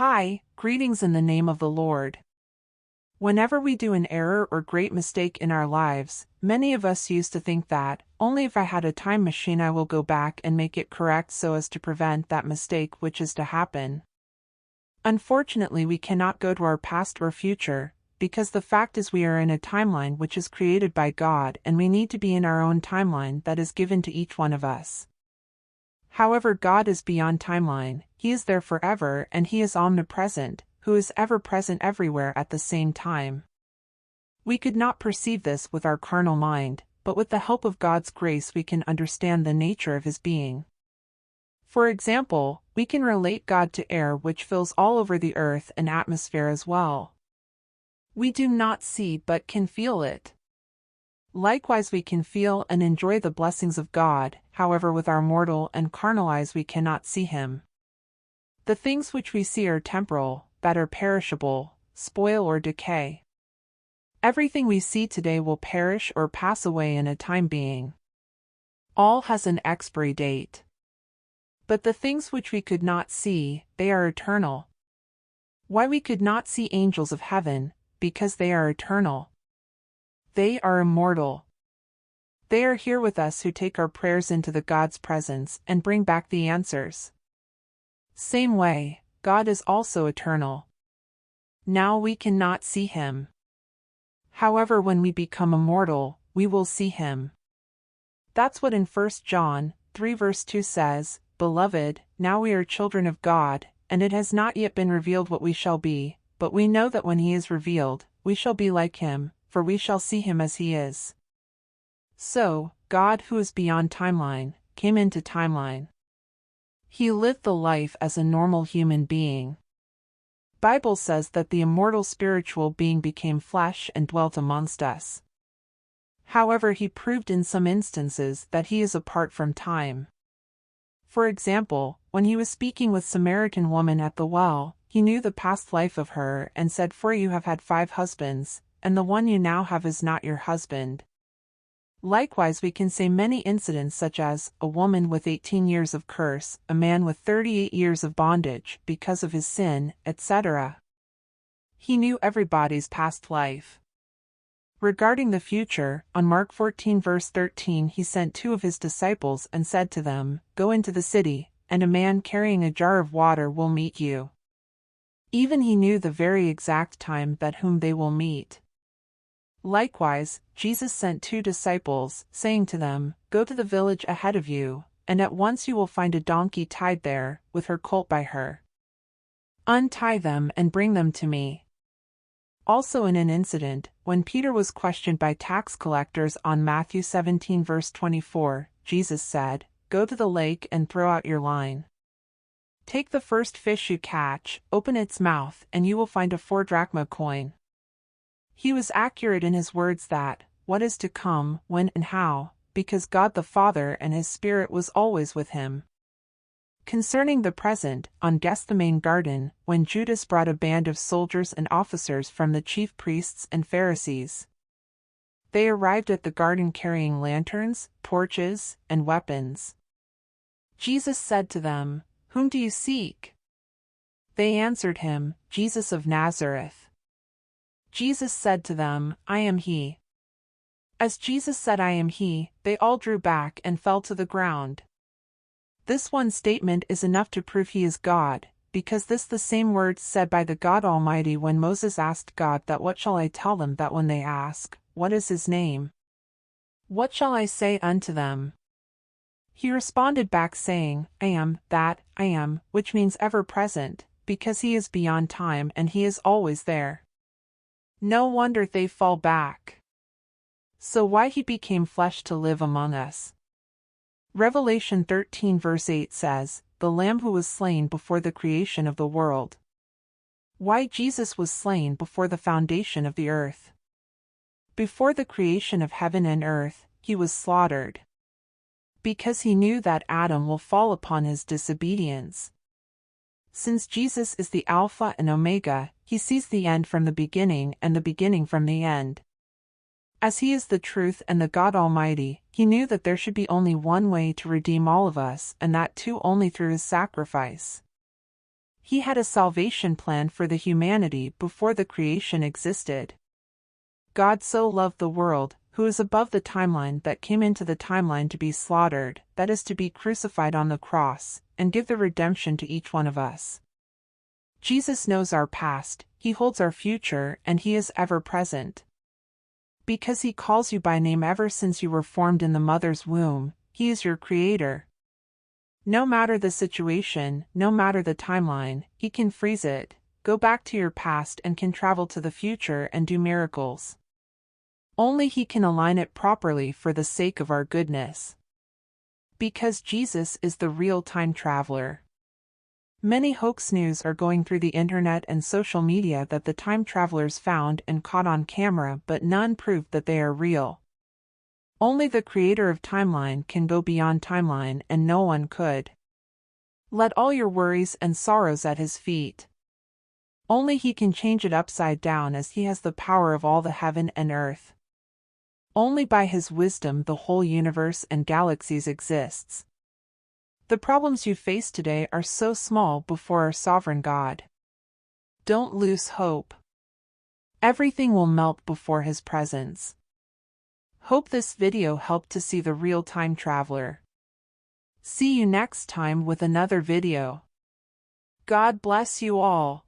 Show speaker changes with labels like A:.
A: Hi, greetings in the name of the Lord. Whenever we do an error or great mistake in our lives, many of us used to think that, only if I had a time machine I will go back and make it correct so as to prevent that mistake which is to happen. Unfortunately, we cannot go to our past or future, because the fact is we are in a timeline which is created by God and we need to be in our own timeline that is given to each one of us. However, God is beyond timeline, He is there forever and He is omnipresent, who is ever present everywhere at the same time. We could not perceive this with our carnal mind, but with the help of God's grace we can understand the nature of His being. For example, we can relate God to air which fills all over the earth and atmosphere as well. We do not see but can feel it. Likewise we can feel and enjoy the blessings of God, however with our mortal and carnal eyes we cannot see Him. The things which we see are temporal, that are perishable, spoil or decay. Everything we see today will perish or pass away in a time being. All has an expiry date. But the things which we could not see, they are eternal. Why we could not see angels of heaven? Because they are eternal. They are immortal. They are here with us who take our prayers into the God's presence and bring back the answers. Same way, God is also eternal. Now we cannot see Him. However, when we become immortal, we will see Him. That's what in 1 John 3 verse 2 says, "Beloved, now we are children of God, and it has not yet been revealed what we shall be, but we know that when He is revealed, we shall be like Him, for we shall see Him as He is." So, God, who is beyond timeline, came into timeline. He lived the life as a normal human being. Bible says that the immortal spiritual being became flesh and dwelt amongst us. However, He proved in some instances that He is apart from time. For example, when He was speaking with Samaritan woman at the well, He knew the past life of her and said, "For you have had 5 husbands, and the one you now have is not your husband." Likewise, we can say many incidents such as, a woman with 18 years of curse, a man with 38 years of bondage, because of his sin, etc. He knew everybody's past life. Regarding the future, on Mark 14 verse 13 He sent 2 of His disciples and said to them, "Go into the city, and a man carrying a jar of water will meet you." Even He knew the very exact time that whom they will meet. Likewise, Jesus sent 2 disciples, saying to them, "Go to the village ahead of you, and at once you will find a donkey tied there, with her colt by her. Untie them and bring them to me." Also in an incident, when Peter was questioned by tax collectors on Matthew 17 verse 24, Jesus said, "Go to the lake and throw out your line. Take the first fish you catch, open its mouth, and you will find a 4-drachma coin." He was accurate in His words that, what is to come, when and how, because God the Father and His Spirit was always with Him. Concerning the present, on Gethsemane garden, when Judas brought a band of soldiers and officers from the chief priests and Pharisees. They arrived at the garden carrying lanterns, torches, and weapons. Jesus said to them, "Whom do you seek?" They answered Him, "Jesus of Nazareth." Jesus said to them, "I am He." As Jesus said, "I am He," they all drew back and fell to the ground. This one statement is enough to prove He is God, because this the same words said by the God Almighty when Moses asked God that what shall I tell them that when they ask, what is His name? What shall I say unto them? He responded back saying, "I am that I am," which means ever present, because He is beyond time and He is always there. No wonder they fall back. So why He became flesh to live among us? Revelation 13 verse 8 says, "The Lamb who was slain before the creation of the world." Why Jesus was slain before the foundation of the earth? Before the creation of heaven and earth, He was slaughtered. Because He knew that Adam will fall upon his disobedience. Since Jesus is the Alpha and Omega, He sees the end from the beginning and the beginning from the end. As He is the truth and the God Almighty, He knew that there should be only one way to redeem all of us, and that too only through His sacrifice. He had a salvation plan for the humanity before the creation existed. God so loved the world, who is above the timeline, that came into the timeline to be slaughtered, that is to be crucified on the cross, and give the redemption to each one of us. Jesus knows our past, He holds our future, and He is ever present. Because He calls you by name ever since you were formed in the mother's womb, He is your Creator. No matter the situation, no matter the timeline, He can freeze it, go back to your past, and can travel to the future and do miracles. Only He can align it properly for the sake of our goodness. Because Jesus is the real time traveler. Many hoax news are going through the internet and social media that the time travelers found and caught on camera, but none proved that they are real. Only the creator of timeline can go beyond timeline, and no one could. Let all your worries and sorrows at His feet. Only He can change it upside down, as He has the power of all the heaven and earth. Only by His wisdom the whole universe and galaxies exists. The problems you face today are so small before our sovereign God. Don't lose hope. Everything will melt before His presence. Hope this video helped to see the real time traveler. See you next time with another video. God bless you all.